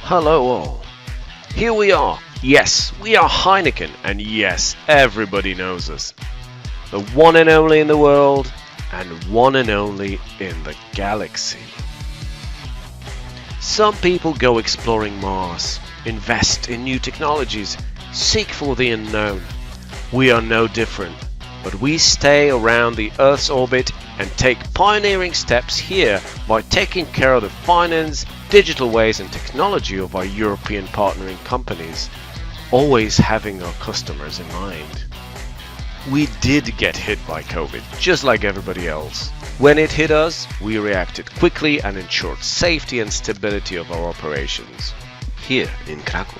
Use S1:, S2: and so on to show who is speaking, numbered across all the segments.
S1: Hello all. Here we are. Yes, we are Heineken, and yes, everybody knows us. The one and only in the world, and one and only in the galaxy. Some people go exploring Mars, invest in new technologies, seek for the unknown. We are no different, but we stay around the Earth's orbit and take pioneering steps here by taking care of the finance, digital ways and technology of our European partnering companies, always having our customers in mind. We did get hit by COVID, just like everybody else. When it hit us, we reacted quickly and ensured safety and stability of our operations here in Krakow.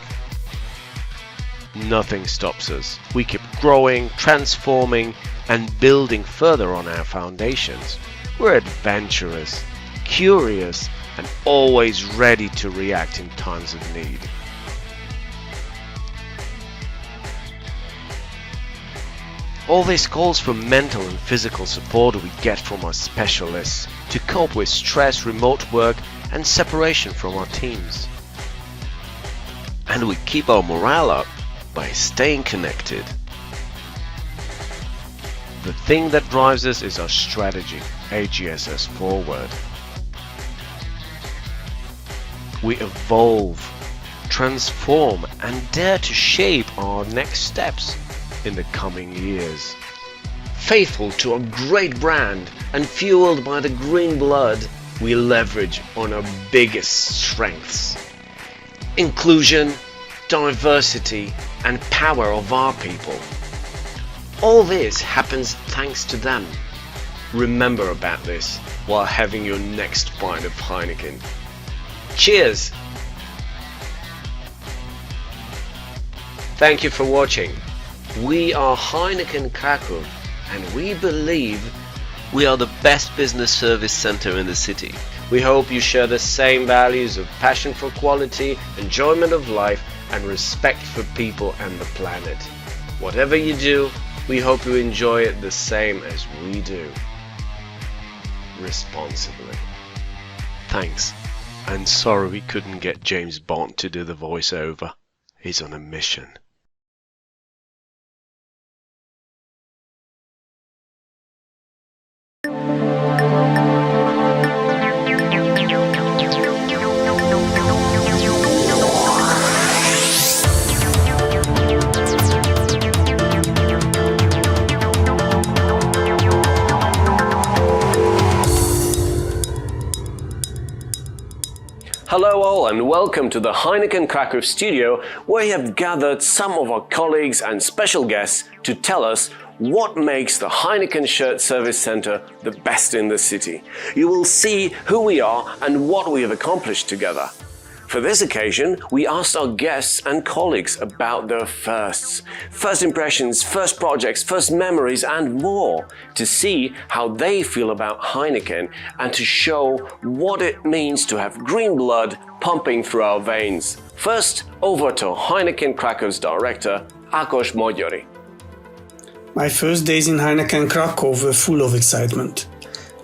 S1: Nothing stops us. We keep growing, transforming, and building further on our foundations. We're adventurous, curious, and always ready to react in times of need. All this calls for mental and physical support we get from our specialists to cope with stress, remote work, and separation from our teams. And we keep our morale up by staying connected. The thing that drives us is our strategy, AGSS Forward. We evolve, transform, and dare to shape our next steps in the coming years. Faithful to our great brand and fueled by the green blood, we leverage on our biggest strengths: inclusion, diversity, and power of our people. All this happens thanks to them. Remember about this while having your next pint of Heineken. Cheers! Thank you for watching. We are Heineken Krakow, and we believe we are the best business service center in the city. We hope you share the same values of passion for quality, enjoyment of life, and respect for people and the planet. Whatever you do, we hope you enjoy it the same as we do. Responsibly. Thanks, and sorry we couldn't get James Bond to do the voiceover. He's on a mission.
S2: Hello all and welcome to the Heineken Krakow studio, where we have gathered some of our colleagues and special guests to tell us what makes the Heineken Shirt Service Center the best in the city. You will see who we are and what we have accomplished together. For this occasion, we asked our guests and colleagues about their firsts, first impressions, first projects, first memories and more, to see how they feel about Heineken and to show what it means to have green blood pumping through our veins. First, over to Heineken Krakow's director, Ákos Magyari.
S3: My first days in Heineken Krakow were full of excitement.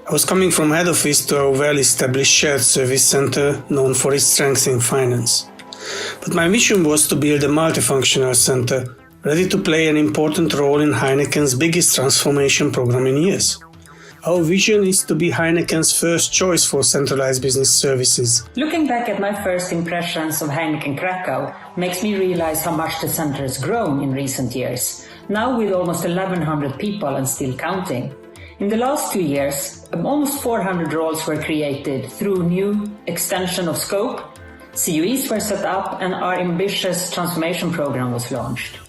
S3: I was coming from head office to a well-established shared service center known for its strength in finance. But my mission was to build a multifunctional center, ready to play an important role in Heineken's biggest transformation program in years. Our vision is to be Heineken's first choice for centralized business services.
S4: Looking back at my first impressions of Heineken Krakow makes me realize how much the center has grown in recent years, now with almost 1,100 people and still counting. In the last 2 years, almost 400 roles were created through new extension of scope, CUEs were set up, and our ambitious transformation program was launched.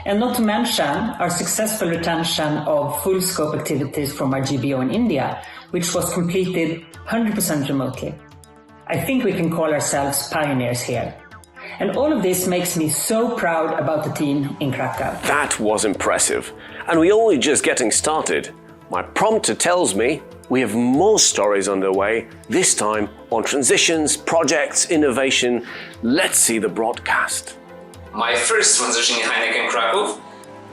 S4: And not to mention our successful retention of full scope activities from our GBO in India, which was completed 100% remotely. I think we can call ourselves pioneers here. And all of this makes me so proud about the team in Krakow.
S2: That was impressive, and we're only just getting started. My prompter tells me we have more stories underway, this time on transitions, projects, innovation. Let's see the broadcast.
S5: My first transition in Heineken Krakow,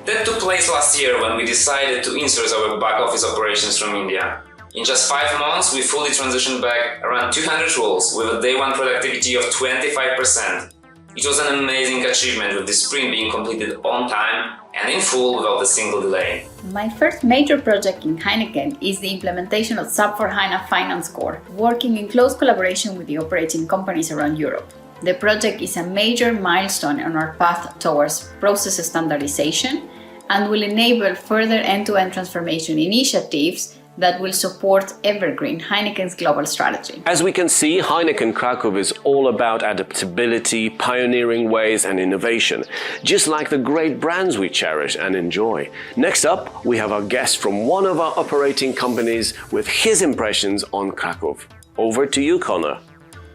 S5: that took place last year when we decided to insource our back office operations from India. In just 5 months, we fully transitioned back around 200 roles with a day one productivity of 25%. It was an amazing achievement with the sprint being completed on time and in full without a single delay.
S6: My first major project in Heineken is the implementation of SAP for HANA Finance Core, working in close collaboration with the operating companies around Europe. The project is a major milestone on our path towards process standardization and will enable further end-to-end transformation initiatives that will support evergreen Heineken's global strategy.
S2: As we can see, Heineken Krakow is all about adaptability, pioneering ways and innovation, just like the great brands we cherish and enjoy. Next up, we have our guest from one of our operating companies with his impressions on Krakow. Over to you, Connor.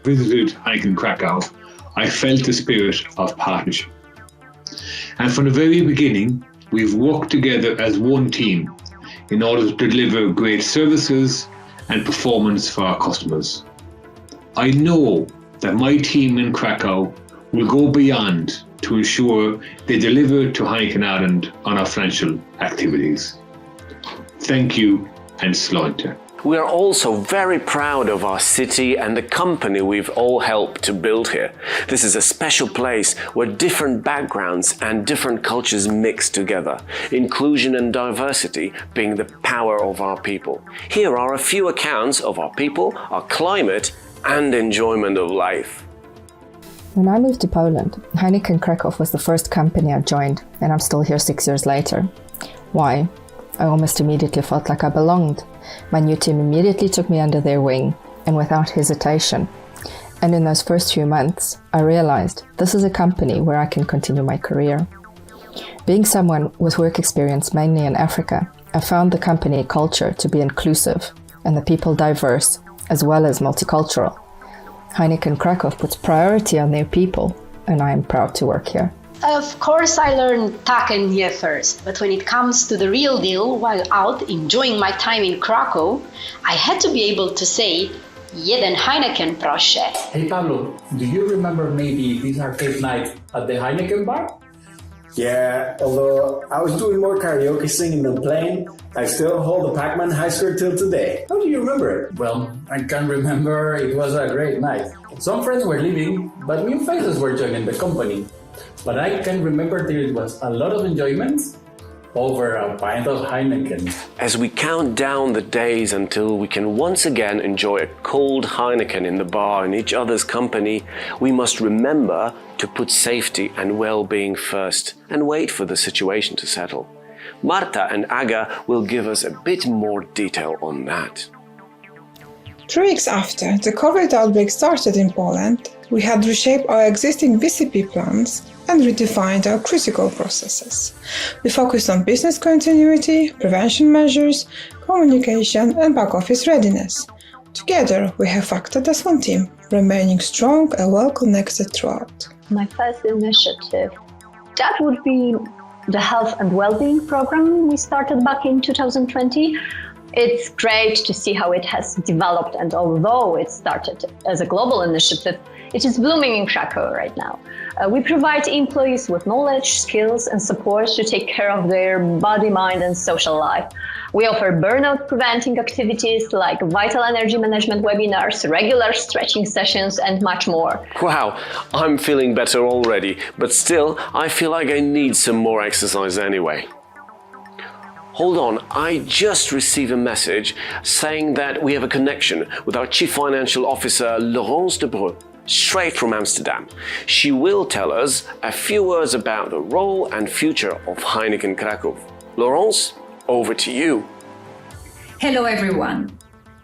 S7: Visited Heineken Krakow, I felt the spirit of partnership. And from the very beginning, we've worked together as one team in order to deliver great services and performance for our customers. I know that my team in Krakow will go beyond to ensure they deliver to Heineken Ireland on our financial activities. Thank you and Slánte.
S2: We are also very proud of our city and the company we've all helped to build here. This is a special place where different backgrounds and different cultures mix together, inclusion and diversity being the power of our people. Here are a few accounts of our people, our climate, and enjoyment of life.
S8: When I moved to Poland, Heineken Krakow was the first company I joined, and I'm still here 6 years later. Why? I almost immediately felt like I belonged. My new team immediately took me under their wing, and without hesitation. And in those first few months, I realized this is a company where I can continue my career. Being someone with work experience mainly in Africa, I found the company culture to be inclusive and the people diverse as well as multicultural. Heineken Krakow puts priority on their people, and I am proud to work here.
S9: Of course, I learned tak and nie first, but when it comes to the real deal, while out enjoying my time in Krakow, I had to be able to say, jeden Heineken proszę.
S10: Hey Pablo, do you remember maybe this arcade night at the Heineken bar?
S11: Yeah, although I was doing more karaoke singing than playing, I still hold the Pac-Man high skirt till today. How do you remember it?
S10: Well, I can remember it was a great night. Some friends were leaving, but new faces were joining the company. But I can remember there was a lot of enjoyment over a pint of Heineken.
S2: As we count down the days until we can once again enjoy a cold Heineken in the bar in each other's company, we must remember to put safety and well-being first and wait for the situation to settle. Marta and Aga will give us a bit more detail on that.
S12: 3 weeks after the COVID outbreak started in Poland, we had reshaped our existing BCP plans and redefined our critical processes. We focused on business continuity, prevention measures, communication, and back-office readiness. Together, we have acted as one team, remaining strong and well-connected throughout.
S13: My first initiative, that would be the health and well-being program we started back in 2020. It's great to see how it has developed, and although it started as a global initiative, it is blooming in Krakow right now. We provide employees with knowledge, skills, and support to take care of their body, mind, and social life. We offer burnout-preventing activities like vital energy management webinars, regular stretching sessions, and much more.
S2: Wow, I'm feeling better already, but still, I feel like I need some more exercise anyway. Hold on, I just received a message saying that we have a connection with our Chief Financial Officer, Laurence de Breu, straight from Amsterdam. She will tell us a few words about the role and future of Heineken Krakow. Laurence, over to you.
S14: Hello everyone.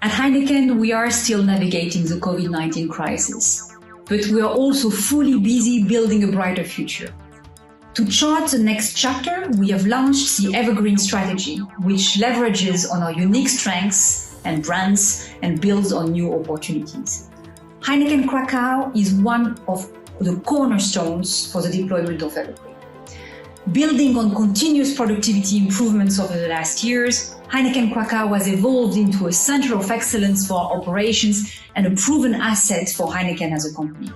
S14: At Heineken, we are still navigating the COVID-19 crisis, but we are also fully busy building a brighter future. To chart the next chapter, we have launched the Evergreen strategy, which leverages on our unique strengths and brands and builds on new opportunities. Heineken Krakow is one of the cornerstones for the deployment of Evergreen. Building on continuous productivity improvements over the last years, Heineken Krakow has evolved into a center of excellence for our operations and a proven asset for Heineken as a company.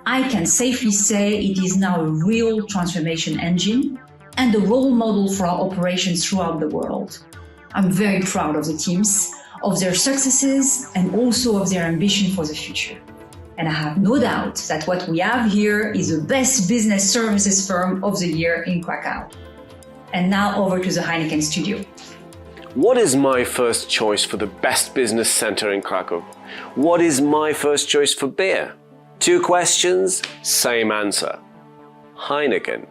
S14: I can safely say it is now a real transformation engine and a role model for our operations throughout the world. I'm very proud of the teams, of their successes and also of their ambition for the future. And I have no doubt that what we have here is the best business services firm of the year in Krakow. And now over to the Heineken studio.
S2: What is my first choice for the best business center in Krakow? What is my first choice for beer? 2 questions, same answer. Heineken.